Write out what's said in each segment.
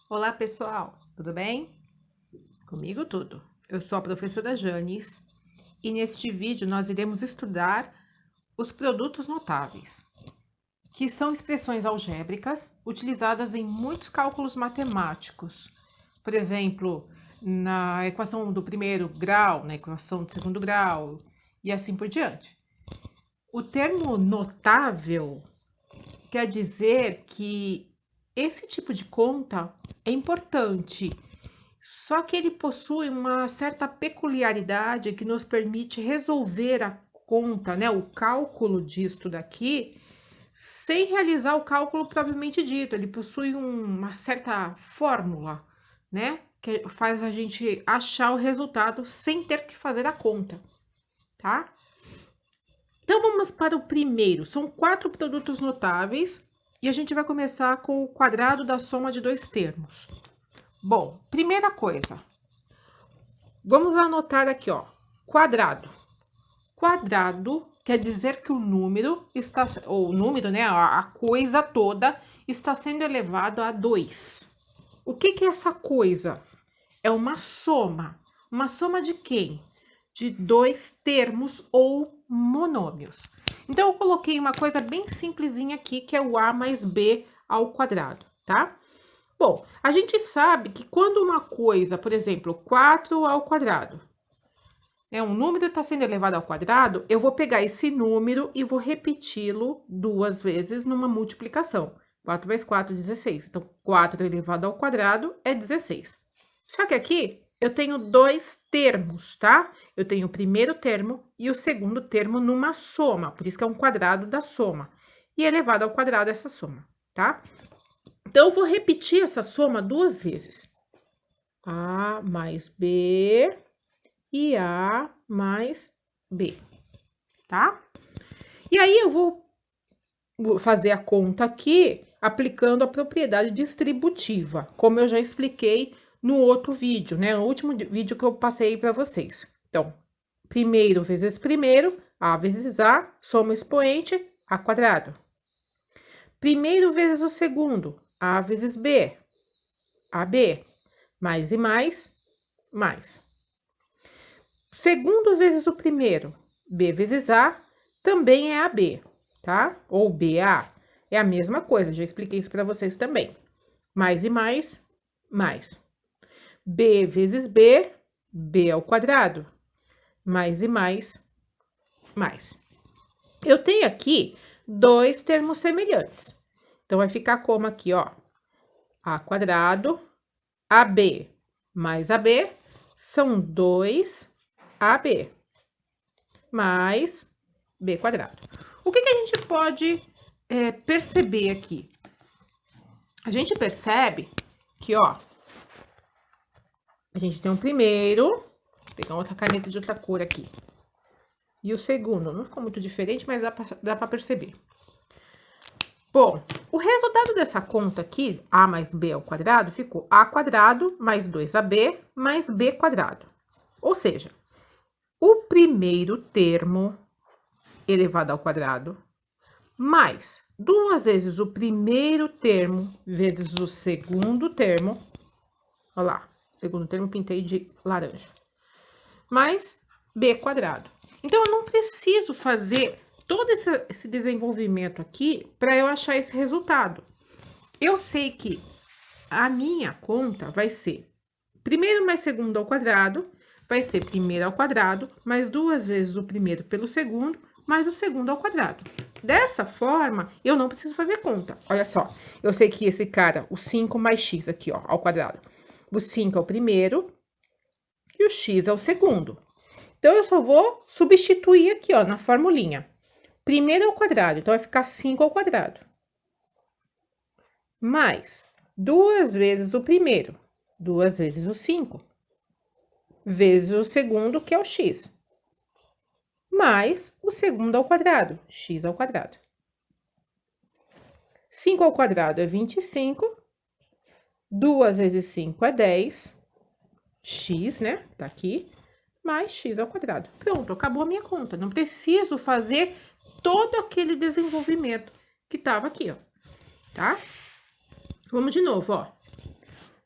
Olá, pessoal, tudo bem? Comigo tudo. Eu sou a professora Janes e neste vídeo nós iremos estudar os produtos notáveis, que são expressões algébricas utilizadas em muitos cálculos matemáticos. Por exemplo, na equação do primeiro grau, na equação do segundo grau e assim por diante. O termo notável quer dizer que esse tipo de conta é importante. Só que ele possui uma certa peculiaridade que nos permite resolver a conta, né, o cálculo disto daqui, sem realizar o cálculo propriamente dito. Ele possui uma certa fórmula, né, que faz a gente achar o resultado sem ter que fazer a conta, tá? Então vamos para o primeiro. São 4 produtos notáveis e a gente vai começar com o quadrado da soma de 2 termos. Bom, primeira coisa, vamos anotar aqui, ó, quadrado. Quadrado quer dizer que o número está, ou o número, né, a coisa toda está sendo elevado a 2. O que é essa coisa? É uma soma. Uma soma de quem? De 2 termos ou monômios. Então, eu coloquei uma coisa bem simplesinha aqui, que é o a mais b ao quadrado, tá? Bom, a gente sabe que quando uma coisa, por exemplo, 4 ao quadrado, um número está sendo elevado ao quadrado, eu vou pegar esse número e vou repeti-lo 2 vezes numa multiplicação. 4 vezes 4, 16. Então, 4 elevado ao quadrado é 16. Só que aqui eu tenho 2 termos, tá? Eu tenho o primeiro termo e o segundo termo numa soma, por isso que é um quadrado da soma. E elevado ao quadrado essa soma, tá? Então, eu vou repetir essa soma 2 vezes. A mais B e A mais B, tá? E aí, eu vou fazer a conta aqui, aplicando a propriedade distributiva, como eu já expliquei no outro vídeo, né? No último vídeo que eu passei para vocês. Então, primeiro vezes primeiro, A vezes A, soma expoente, A quadrado. Primeiro vezes o segundo, A vezes B, AB, mais e mais, mais. Segundo vezes o primeiro, B vezes A, também é AB, tá? Ou BA, é a mesma coisa, já expliquei isso para vocês também. Mais e mais, mais. B vezes B, B ao quadrado. Mais e mais, mais. Eu tenho aqui 2 termos semelhantes. Então, vai ficar como aqui, ó. A quadrado, AB mais AB, são 2AB, mais B quadrado. O que a gente pode perceber aqui? A gente percebe que, ó, a gente tem um primeiro, vou pegar outra caneta de outra cor aqui. E o segundo, não ficou muito diferente, mas dá para perceber. Bom, o resultado dessa conta aqui, A mais B ao quadrado, ficou A quadrado mais 2AB mais B quadrado. Ou seja, o primeiro termo elevado ao quadrado, mais 2 vezes o primeiro termo vezes o segundo termo, olha lá, segundo termo pintei de laranja, mais B quadrado. Então, eu não preciso fazer todo esse desenvolvimento aqui para eu achar esse resultado. Eu sei que a minha conta vai ser primeiro mais segundo ao quadrado, vai ser primeiro ao quadrado, mais 2 vezes o primeiro pelo segundo, mais o segundo ao quadrado. Dessa forma, eu não preciso fazer conta. Olha só, eu sei que esse cara, o 5 mais x aqui, ó, ao quadrado. O 5 é o primeiro e o x é o segundo. Então, eu só vou substituir aqui, ó, na formulinha. Primeiro ao quadrado, então vai ficar 5 ao quadrado. Mais 2 vezes o primeiro, 2 vezes o 5, vezes o segundo, que é o x, mais o segundo ao quadrado, x ao quadrado. 5 ao quadrado é 25, 2 vezes 5 é 10, x, né, tá aqui, mais x ao quadrado. Pronto, acabou a minha conta. Não preciso fazer todo aquele desenvolvimento que tava aqui, ó, tá? Vamos de novo, ó.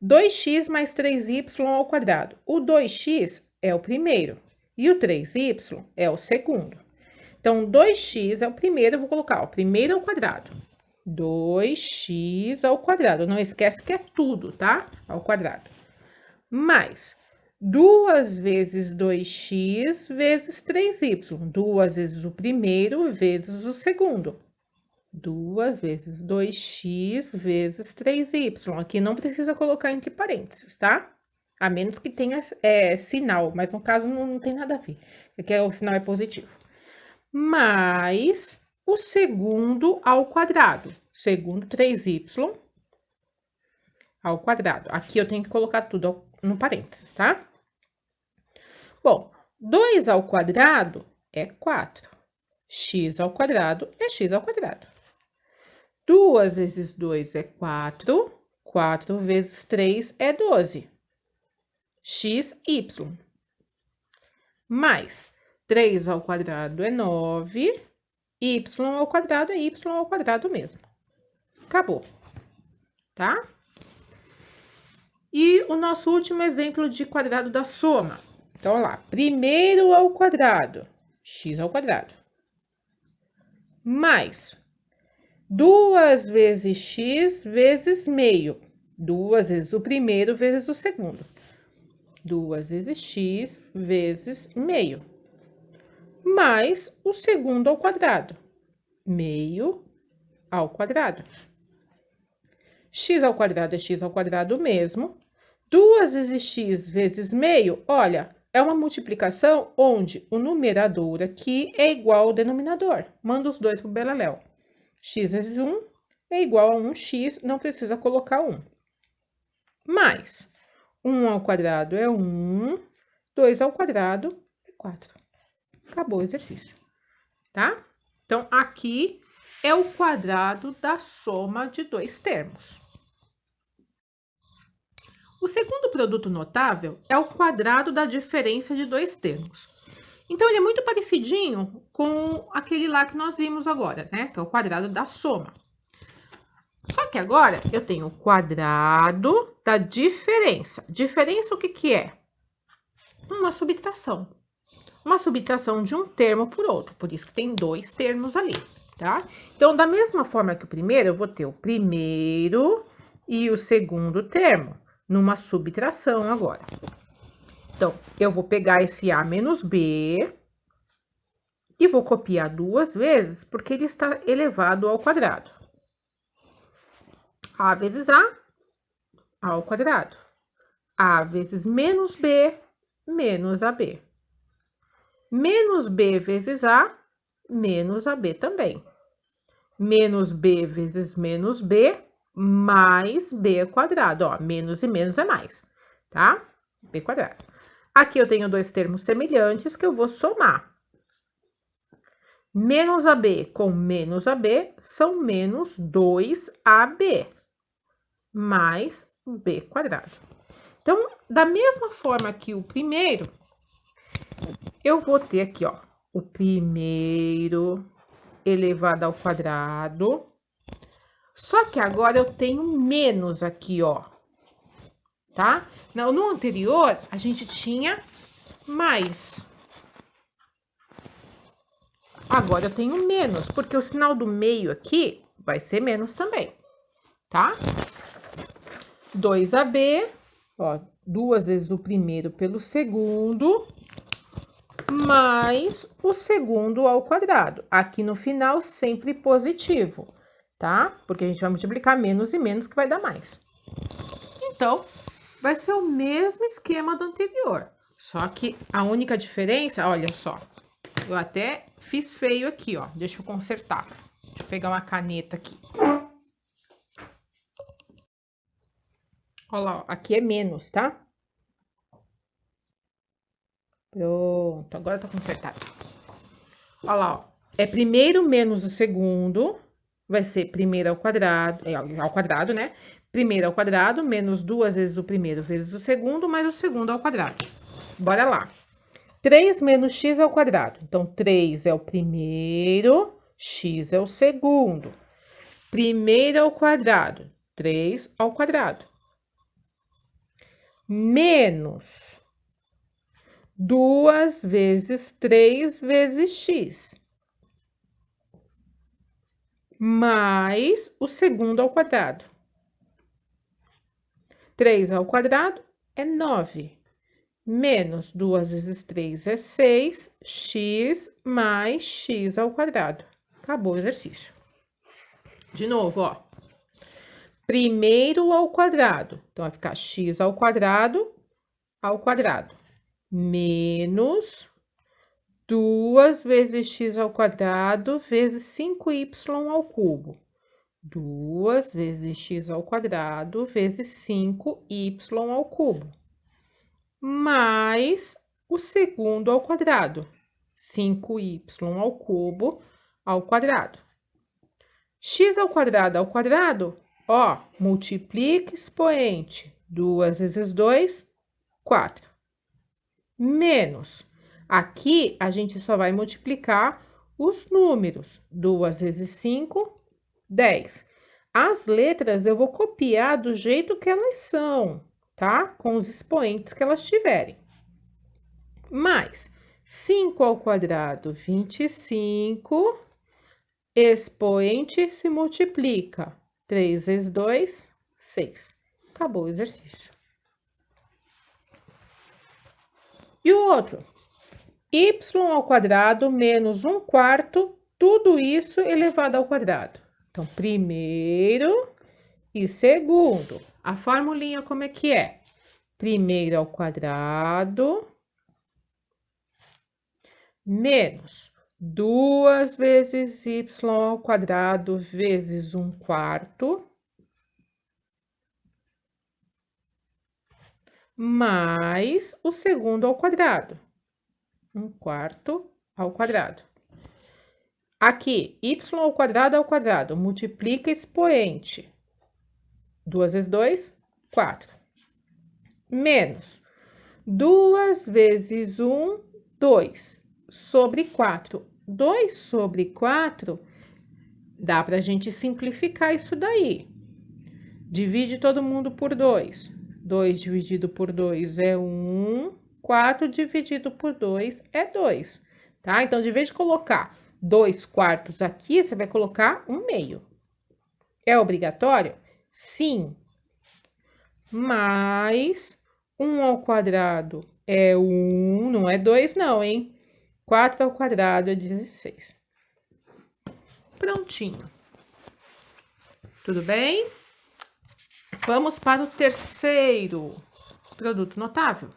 2x mais 3y ao quadrado. O 2x é o primeiro e o 3y é o segundo. Então, 2x é o primeiro, eu vou colocar o primeiro ao quadrado. 2x ao quadrado. Não esquece que é tudo, tá? Ao quadrado. Mais 2 vezes 2x vezes 3y. 2 vezes o primeiro vezes o segundo. 2 vezes 2x vezes 3y. Aqui não precisa colocar entre parênteses, tá? A menos que tenha sinal, mas no caso não tem nada a ver. Aqui o sinal é positivo. Mais o segundo ao quadrado. Segundo 3y ao quadrado. Aqui eu tenho que colocar tudo no parênteses, tá? Bom, 2 ao quadrado é 4. X ao quadrado é x ao quadrado. 2 vezes 2 é 4. 4 vezes 3 é 12. X, y. Mais 3 ao quadrado é 9. Y ao quadrado é y ao quadrado mesmo. Acabou. Tá? E o nosso último exemplo de quadrado da soma. Então, olha lá. Primeiro ao quadrado, x ao quadrado. Mais 2 vezes x vezes meio. 2 vezes o primeiro vezes o segundo. 2 vezes x vezes meio. Mais o segundo ao quadrado. Meio ao quadrado. X ao quadrado é x ao quadrado mesmo. 2 vezes x vezes meio, olha, é uma multiplicação onde o numerador aqui é igual ao denominador. Manda os dois para o beleléu. X vezes 1 é igual a 1x, não precisa colocar 1. Mais 1 ao quadrado é 1, 2 ao quadrado é 4. Acabou o exercício, tá? Então, aqui é o quadrado da soma de dois termos. O segundo produto notável é o quadrado da diferença de dois termos. Então, ele é muito parecidinho com aquele lá que nós vimos agora, né? Que é o quadrado da soma. Só que agora eu tenho o quadrado da diferença. Diferença o que é? Uma subtração. Uma subtração de um termo por outro. Por isso que tem dois termos ali, tá? Então, da mesma forma que o primeiro, eu vou ter o primeiro e o segundo termo numa subtração agora. Então, eu vou pegar esse A menos B e vou copiar duas vezes, porque ele está elevado ao quadrado. A vezes A ao quadrado. A vezes menos B, menos AB. Menos B vezes A, menos AB também. Menos B vezes menos B, mais B quadrado. Ó, menos e menos é mais, tá? B quadrado. Aqui eu tenho dois termos semelhantes que eu vou somar. Menos AB com menos AB são menos 2AB, mais B quadrado. Então, da mesma forma que o primeiro, eu vou ter aqui, ó, o primeiro elevado ao quadrado. Só que agora eu tenho menos aqui, ó, tá? No anterior, a gente tinha mais. Agora eu tenho menos, porque o sinal do meio aqui vai ser menos também, tá? 2AB, ó, 2 vezes o primeiro pelo segundo, mais o segundo ao quadrado. Aqui no final, sempre positivo, tá? Porque a gente vai multiplicar menos e menos, que vai dar mais. Então, vai ser o mesmo esquema do anterior. Só que a única diferença, olha só, eu até fiz feio aqui, ó. Deixa eu consertar. Deixa eu pegar uma caneta aqui. Olha lá, ó, aqui é menos, tá? Pronto, agora tá consertado. Olha lá, ó. É primeiro menos o segundo, vai ser primeiro ao quadrado, né? Primeiro ao quadrado, menos 2 vezes o primeiro vezes o segundo, mais o segundo ao quadrado. Bora lá. 3 menos x ao quadrado. Então, 3 é o primeiro, x é o segundo. Primeiro ao quadrado, 3 ao quadrado. menos 2 vezes 3 vezes x, mais o segundo ao quadrado. 3 ao quadrado é 9, menos 2 vezes 3 é 6, x mais x ao quadrado. Acabou o exercício. De novo, ó. Primeiro ao quadrado. Então, vai ficar x ao quadrado, menos 2 vezes x ao quadrado vezes 5y ao cubo. 2 vezes x ao quadrado vezes 5y ao cubo. Mais o segundo ao quadrado. 5y ao cubo ao quadrado. X ao quadrado, ó, multiplica expoente. 2 vezes 2, 4. Menos. Aqui, a gente só vai multiplicar os números. 2 vezes 5, 10. As letras eu vou copiar do jeito que elas são, tá? Com os expoentes que elas tiverem. Mais 5 ao quadrado, 25. Expoente se multiplica. 3 vezes 2, 6. Acabou o exercício. E o outro? Y ao quadrado menos 1/4, tudo isso elevado ao quadrado. Então, primeiro e segundo. A formulinha como é que é? Primeiro ao quadrado menos 2 vezes y ao quadrado vezes 1/4 mais o segundo ao quadrado. 1/4 ao quadrado. Aqui, y ao quadrado, multiplica expoente. 2 vezes 2, 4. Menos 2 vezes 1, 2. Sobre 4. 2 sobre 4, dá para a gente simplificar isso daí. Divide todo mundo por 2. 2 dividido por 2 é 1. 4 dividido por 2 é 2, tá? Então, de vez de colocar 2/4 aqui, você vai colocar 1/2. É obrigatório? Sim. Mais 1 ao quadrado é 1, não é 2 não, hein? 4 ao quadrado é 16. Prontinho. Tudo bem? Vamos para o terceiro produto notável.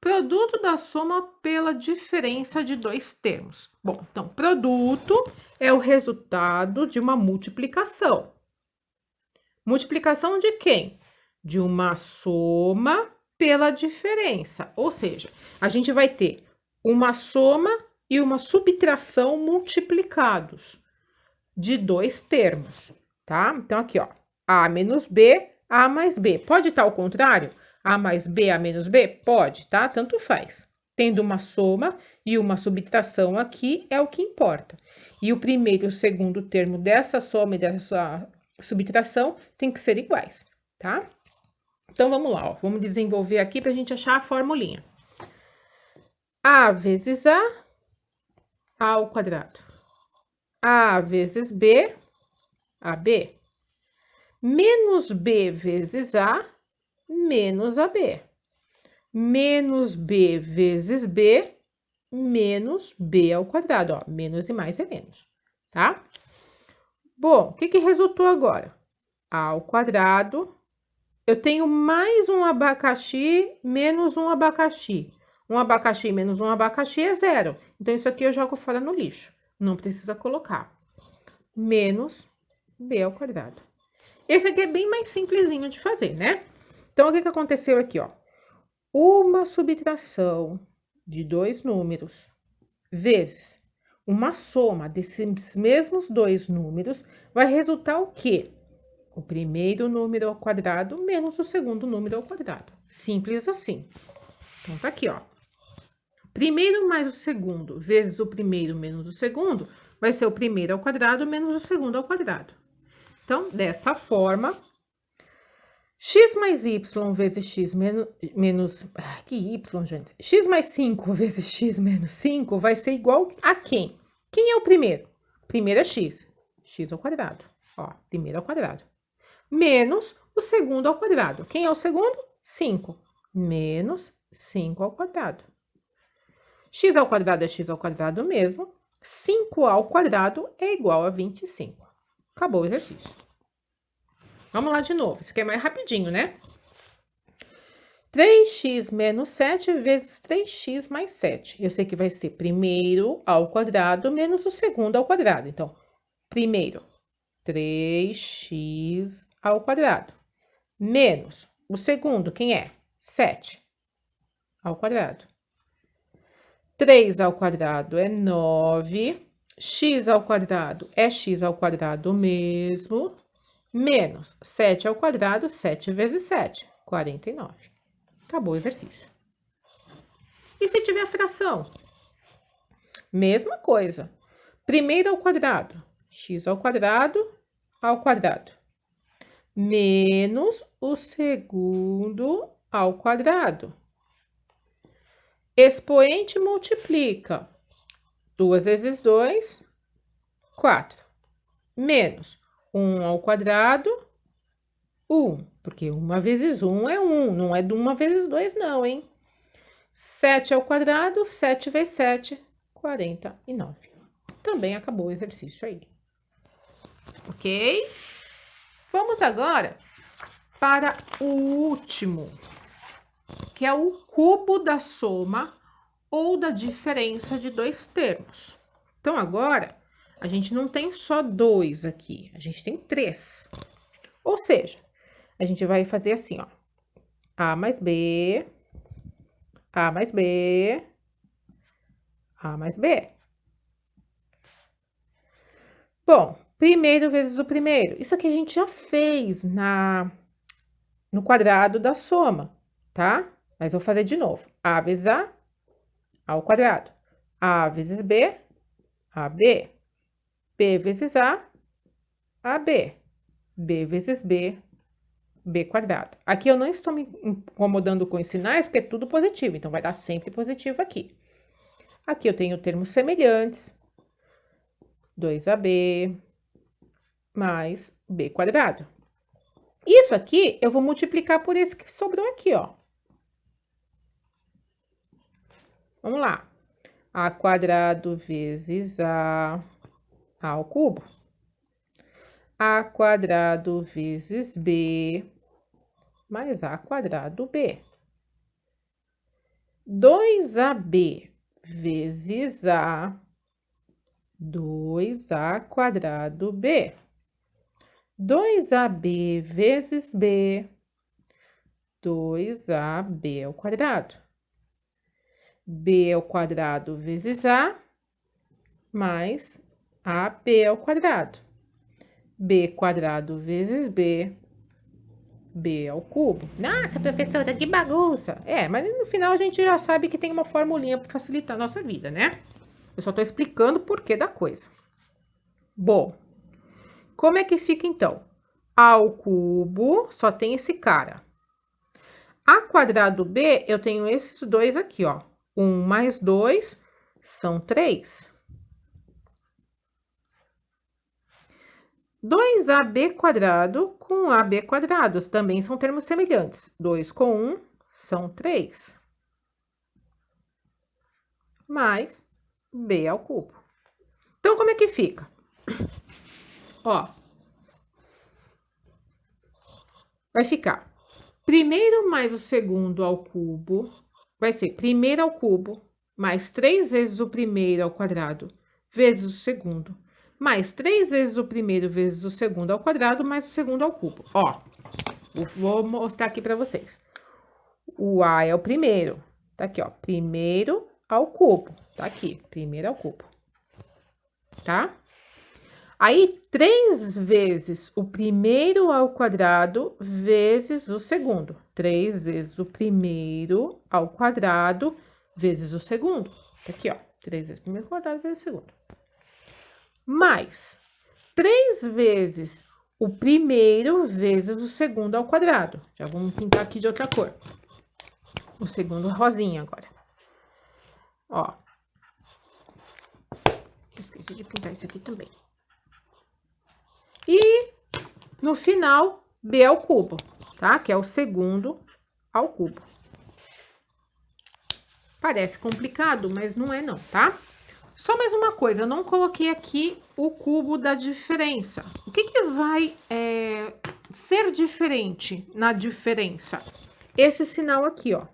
Produto da soma pela diferença de dois termos. Bom, então, produto é o resultado de uma multiplicação. Multiplicação de quem? De uma soma pela diferença. Ou seja, a gente vai ter uma soma e uma subtração multiplicados de dois termos, tá? Então, aqui, ó, A menos B, A mais B. Pode estar ao contrário? A mais B, A menos B? Pode, tá? Tanto faz. Tendo uma soma e uma subtração aqui é o que importa. E o primeiro e o segundo termo dessa soma e dessa subtração tem que ser iguais, tá? Então, vamos lá, ó. Vamos desenvolver aqui para a gente achar a formulinha. A vezes A ao quadrado. A vezes B, AB. Menos B vezes A, menos AB. Menos B vezes B, menos B ao quadrado. Ó, menos e mais é menos, tá? Bom, o que resultou agora? A ao quadrado. Eu tenho mais um abacaxi, menos um abacaxi. Um abacaxi menos um abacaxi é 0. Então, isso aqui eu jogo fora no lixo. Não precisa colocar. Menos B ao quadrado. Esse aqui é bem mais simplesinho de fazer, né? Então, o que aconteceu aqui, ó? Uma subtração de dois números vezes uma soma desses mesmos dois números vai resultar o quê? O primeiro número ao quadrado menos o segundo número ao quadrado. Simples assim. Então, tá aqui, ó. Primeiro mais o segundo vezes o primeiro menos o segundo vai ser o primeiro ao quadrado menos o segundo ao quadrado. Então, dessa forma, X mais y vezes x menos... que y, gente? X mais 5 vezes x menos 5 vai ser igual a quem? Quem é o primeiro? Primeiro é x. X ao quadrado. Ó, primeiro ao quadrado. Menos o segundo ao quadrado. Quem é o segundo? 5. Menos 5 ao quadrado. X ao quadrado é x ao quadrado mesmo. 5 ao quadrado é igual a 25. Acabou o exercício. Vamos lá de novo. Isso aqui é mais rapidinho, né? 3x menos 7 vezes 3x mais 7. Eu sei que vai ser primeiro ao quadrado menos o segundo ao quadrado. Então, primeiro, 3x ao quadrado. Menos o segundo, quem é? 7 ao quadrado. 3 ao quadrado é 9. X ao quadrado é x ao quadrado mesmo. Menos 7 ao quadrado, 7 vezes 7, 49. Acabou o exercício. E se tiver fração? Mesma coisa. Primeiro ao quadrado, x ao quadrado, menos o segundo ao quadrado. Expoente multiplica 2 vezes 2, 4. Menos 1 ao quadrado, 1. Porque 1 vezes 1 é 1, não é de 1 vezes 2 não, hein? 7 ao quadrado, 7 vezes 7, 49. Também acabou o exercício aí. Ok? Vamos agora para o último, que é o cubo da soma ou da diferença de dois termos. Então, agora, a gente não tem só 2 aqui, a gente tem 3. Ou seja, a gente vai fazer assim, ó. A mais B, A mais B, A mais B. Bom, primeiro vezes o primeiro. Isso aqui a gente já fez no quadrado da soma, tá? Mas vou fazer de novo. A vezes A ao quadrado. A vezes B, AB. B vezes A, AB. B vezes B, B quadrado. Aqui eu não estou me incomodando com os sinais, porque é tudo positivo, então vai dar sempre positivo aqui. Aqui eu tenho termos semelhantes. 2AB mais B quadrado. Isso aqui eu vou multiplicar por esse que sobrou aqui, ó. Vamos lá. A quadrado vezes A ao cubo. A quadrado vezes B mais A quadrado B. 2AB vezes A, 2A quadrado B. 2AB vezes B, 2AB ao quadrado. B ao quadrado vezes A, mais AB ao quadrado. B quadrado vezes B, B ao cubo. Nossa, professora, que bagunça! É, mas no final a gente já sabe que tem uma formulinha para facilitar a nossa vida, né? Eu só tô explicando o porquê da coisa. Bom, como é que fica então? A ao cubo só tem esse cara. A quadrado B, eu tenho esses dois aqui, ó. 1 mais 2 são 3. 2AB quadrado com AB quadrado também são termos semelhantes. 2 com 1 são 3. Mais B ao cubo. Então, como é que fica? Ó. Vai ficar primeiro mais o segundo ao cubo. Vai ser primeiro ao cubo mais 3 vezes o primeiro ao quadrado vezes o segundo. Mais 3 vezes o primeiro vezes o segundo ao quadrado, mais o segundo ao cubo. Ó, vou mostrar aqui para vocês. O A é o primeiro. Tá aqui, ó. Primeiro ao cubo. Tá aqui, primeiro ao cubo. Tá? Aí, 3 vezes o primeiro ao quadrado vezes o segundo. 3 vezes o primeiro ao quadrado vezes o segundo. Tá aqui, ó. 3 vezes o primeiro ao quadrado vezes o segundo. Mais 3 vezes o primeiro vezes o segundo ao quadrado. Já vamos pintar aqui de outra cor. O segundo rosinha agora. Ó. Esqueci de pintar isso aqui também. E no final, b ao cubo, tá? Que é o segundo ao cubo. Parece complicado, mas não é não, tá? Só mais uma coisa, eu não coloquei aqui o cubo da diferença. O que vai ser diferente na diferença? Esse sinal aqui, ó.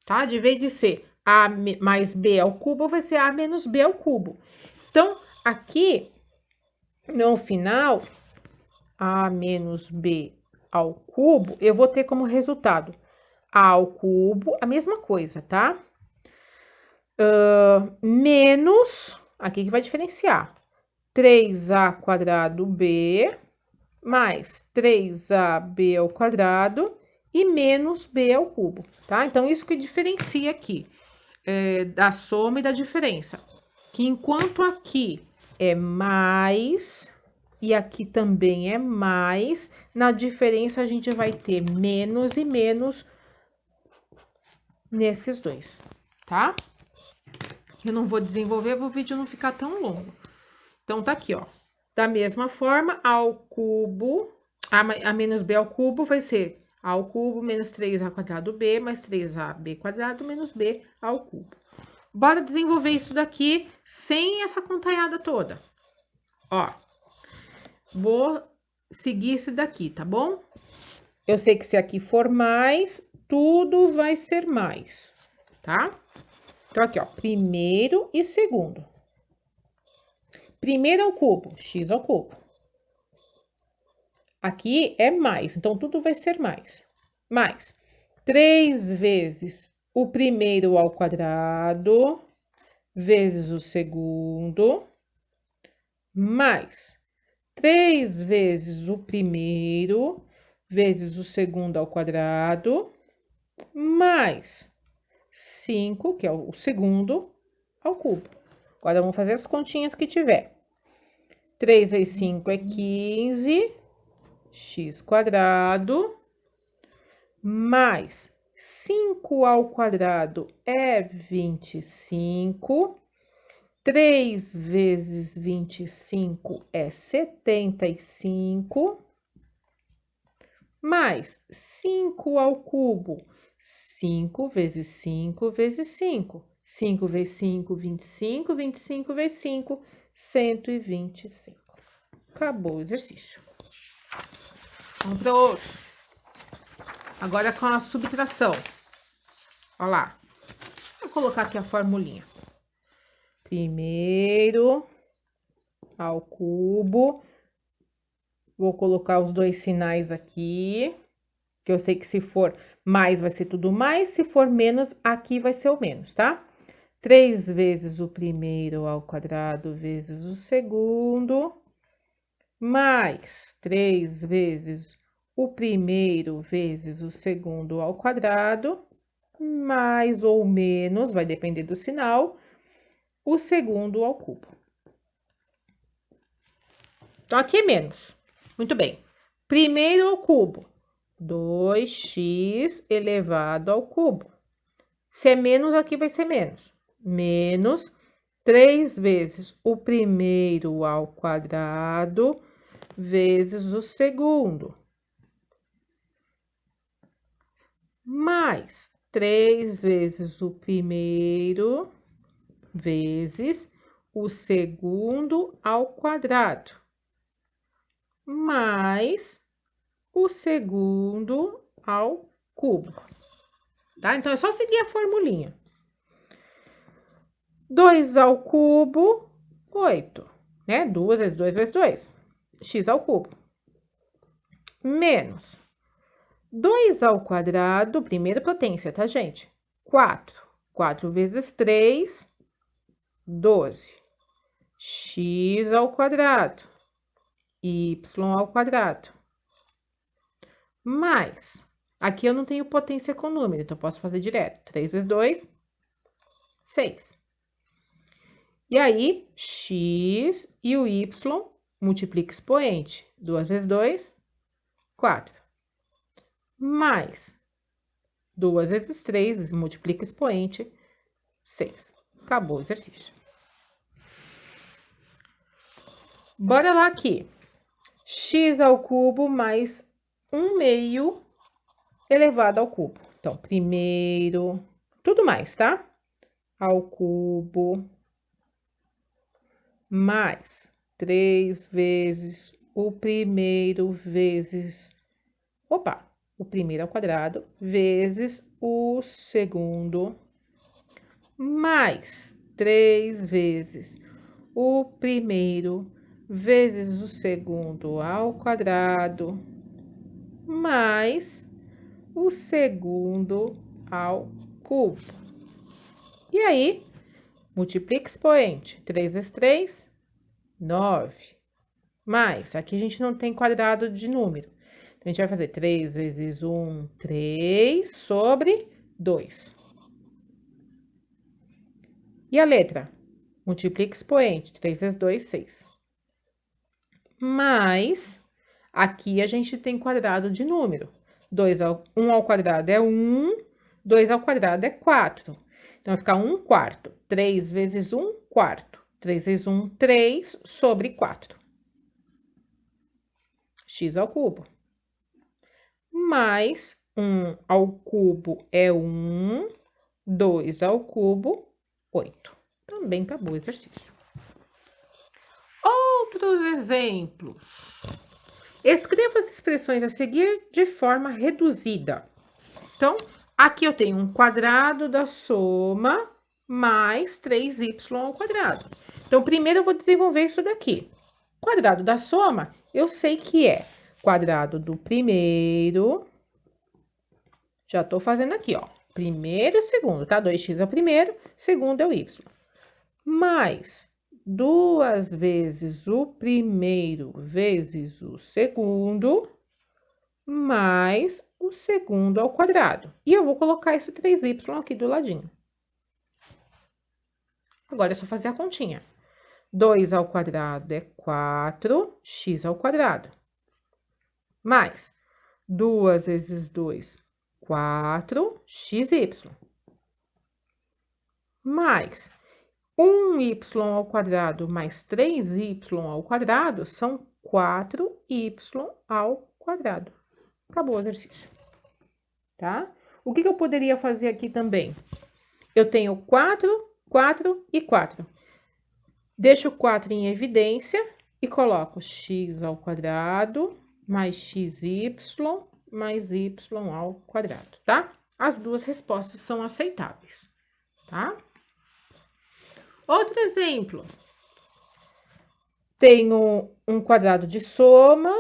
Tá? De vez de ser a mais b ao cubo, vai ser a menos b ao cubo. Então, aqui, no final, a menos b ao cubo, eu vou ter como resultado a ao cubo, a mesma coisa, tá? Menos, aqui que vai diferenciar, 3a quadrado b, mais 3ab ao quadrado e menos b ao cubo, tá? Então, isso que diferencia aqui, da soma e da diferença. Que enquanto aqui é mais e aqui também é mais, na diferença a gente vai ter menos e menos nesses dois, tá? Eu não vou desenvolver para o vídeo não ficar tão longo. Então, tá aqui, ó. Da mesma forma, ao cubo, a menos b ao cubo vai ser a ao cubo menos 3a quadrado b, mais 3ab quadrado menos b ao cubo. Bora desenvolver isso daqui sem essa contalhada toda. Ó, vou seguir esse daqui, tá bom? Eu sei que se aqui for mais, tudo vai ser mais, tá? Então, aqui, ó, primeiro e segundo. Primeiro ao cubo, x ao cubo. Aqui é mais, então tudo vai ser mais. Mais 3 vezes o primeiro ao quadrado, vezes o segundo, mais 3 vezes o primeiro, vezes o segundo ao quadrado, mais 5, que é o segundo, ao cubo. Agora, vamos fazer as continhas que tiver. 3 vezes 5 é 15, x quadrado, mais 5 ao quadrado é 25, 3 vezes 25 é 75, mais 5 ao cubo, 5 vezes 5 vezes 5. 5 vezes 5, 25, 25 vezes 5, 125. Acabou o exercício. Vamos para o outro. Agora com a subtração. Olha lá. Vou colocar aqui a formulinha. Primeiro ao cubo. Vou colocar os dois sinais aqui. Que eu sei que se for mais, vai ser tudo mais. Se for menos, aqui vai ser o menos, tá? 3 vezes o primeiro ao quadrado vezes o segundo, mais 3 vezes o primeiro vezes o segundo ao quadrado, mais ou menos, vai depender do sinal, o segundo ao cubo. Então, aqui é menos. Muito bem. Primeiro ao cubo, 2x elevado ao cubo. Se é menos, aqui vai ser menos. Menos 3 vezes o primeiro ao quadrado vezes o segundo. Mais 3 vezes o primeiro vezes o segundo ao quadrado. Mais o segundo ao cubo. Tá? Então, é só seguir a formulinha. 2 ao cubo, 8, né? 2 vezes 2 vezes 2, x ao cubo. Menos 2 ao quadrado, primeira potência, tá, gente? 4. 4 vezes 3, 12. X ao quadrado, y ao quadrado. Mais, aqui eu não tenho potência com número, então eu posso fazer direto. 3 vezes 2, 6. E aí, x e o y multiplica expoente. 2 vezes 2, 4. Mais 2 vezes 3, multiplica expoente, 6. Acabou o exercício. Bora lá aqui. X ao cubo mais 1/2 elevado ao cubo. Então, primeiro, tudo mais, tá? Ao cubo mais 3 vezes o primeiro vezes... Opa! O primeiro ao quadrado vezes o segundo mais 3 vezes o primeiro vezes o segundo ao quadrado mais o segundo ao cubo. E aí, multiplica expoente. 3 vezes 3, 9. Mais, aqui a gente não tem quadrado de número. Então, a gente vai fazer 3 vezes 1, 3, sobre 2. E a letra? Multiplica expoente. 3 vezes 2, 6. Mais, aqui a gente tem quadrado de número. 1 ao quadrado é 1, 2 ao quadrado é 4. Então, vai ficar 1 quarto. 3 vezes 1 quarto. 3 vezes 1, 3, sobre 4. X ao cubo. Mais 1 ao cubo é 1, 2 ao cubo, 8. Também acabou o exercício. Outros exemplos. Escreva as expressões a seguir de forma reduzida. Então, aqui eu tenho um quadrado da soma mais 3y ao quadrado. Então, primeiro eu vou desenvolver isso daqui. Quadrado da soma, eu sei que é quadrado do primeiro. Já tô fazendo aqui, ó. Primeiro e segundo, tá? 2x é o primeiro, segundo é o y. Mais 2 vezes o primeiro vezes o segundo, mais o segundo ao quadrado. E eu vou colocar esse 3y aqui do ladinho. Agora é só fazer a continha. 2 ao quadrado é 4, x ao quadrado. Mais 2 vezes 2, 4, xy. Mais 1y ao quadrado mais 3y ao quadrado são 4y ao quadrado. Acabou o exercício, tá? O que eu poderia fazer aqui também? Eu tenho 4, 4 e 4. Deixo o 4 em evidência e coloco x ao quadrado mais xy mais y ao quadrado, tá? As duas respostas são aceitáveis, tá? Outro exemplo. Tenho um quadrado de soma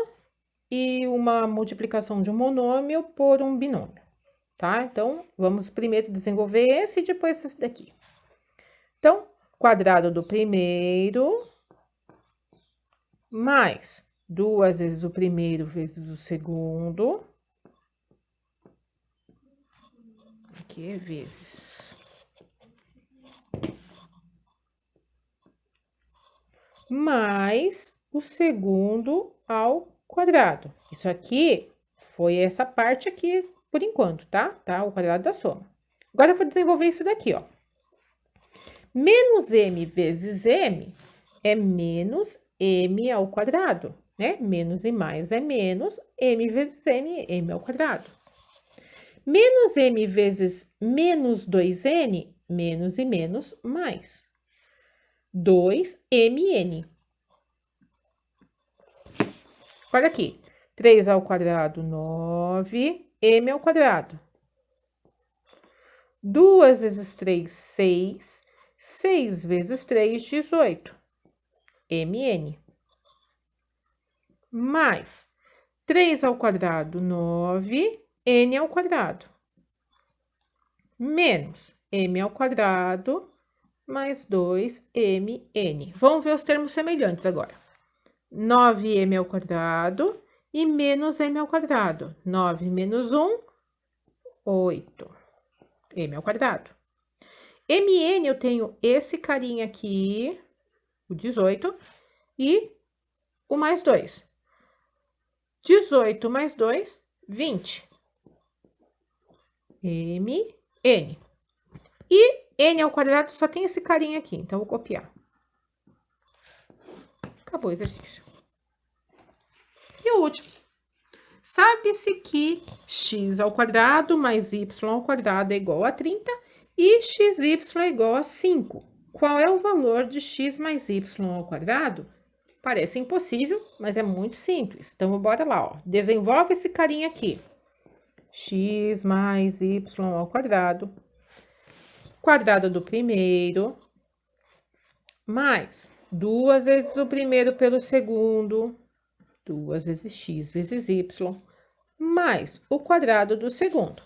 e uma multiplicação de um monômio por um binômio, tá? Então, vamos primeiro desenvolver esse e depois esse daqui. Então, quadrado do primeiro mais 2 vezes o primeiro vezes o segundo. Aqui é vezes. Mais o segundo ao quadrado. Isso aqui foi essa parte aqui por enquanto, tá? Tá? O quadrado da soma. Agora eu vou desenvolver isso daqui, ó. Menos m vezes m é menos m ao quadrado, né? Menos e mais é menos, m vezes m, m ao quadrado. Menos m vezes menos 2n, menos e menos, mais. 2mn. Olha aqui, 3 ao quadrado, 9, m ao quadrado. 2 vezes 3, 6. 6 vezes 3, 18. mn. Mais 3 ao quadrado, 9, n ao quadrado. Menos m ao quadrado, mais 2mn. Vamos ver os termos semelhantes agora. 9m ao quadrado e menos m ao quadrado. 9 menos 1, 8. m ao quadrado. mn eu tenho esse carinha aqui, o 18, e o mais 2. 18 mais 2, 20. M, N. E N ao quadrado só tem esse carinha aqui, então eu vou copiar. Acabou o exercício. E o último. Sabe-se que x ao quadrado mais y ao quadrado é igual a 30 e xy é igual a 5. Qual é o valor de x mais y ao quadrado? Parece impossível, mas é muito simples. Então, bora lá, ó. Desenvolve esse carinha aqui. X mais y ao quadrado, quadrado do primeiro, mais 2 vezes o primeiro pelo segundo, 2 vezes x vezes y, mais o quadrado do segundo.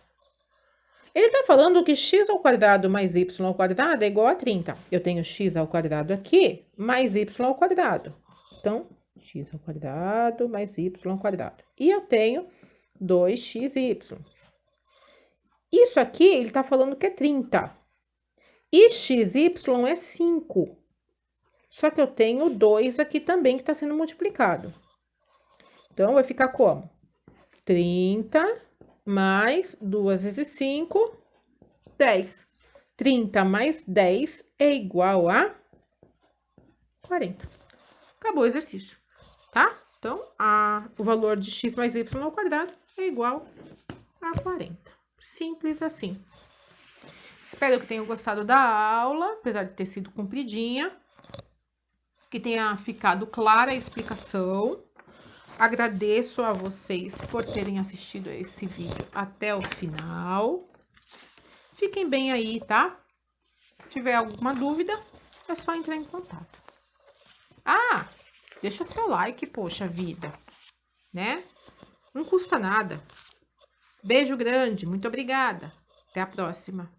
Ele está falando que x ao quadrado mais y ao quadrado é igual a 30. Eu tenho x ao quadrado aqui, mais y ao quadrado. Então, x ao quadrado mais y ao quadrado. E eu tenho 2xy. Isso aqui, ele está falando que é 30. E xy é 5. Só que eu tenho 2 aqui também que está sendo multiplicado. Então, vai ficar como? 30 mais 2 vezes 5, 10. 30 mais 10 é igual a 40. Acabou o exercício, tá? Então, o valor de x mais y ao quadrado é igual a 40. Simples assim. Espero que tenham gostado da aula, apesar de ter sido compridinha. Que tenha ficado clara a explicação. Agradeço a vocês por terem assistido esse vídeo até o final. Fiquem bem aí, tá? Se tiver alguma dúvida, é só entrar em contato. Ah, deixa seu like, poxa vida, né? Não custa nada. Beijo grande, muito obrigada. Até a próxima.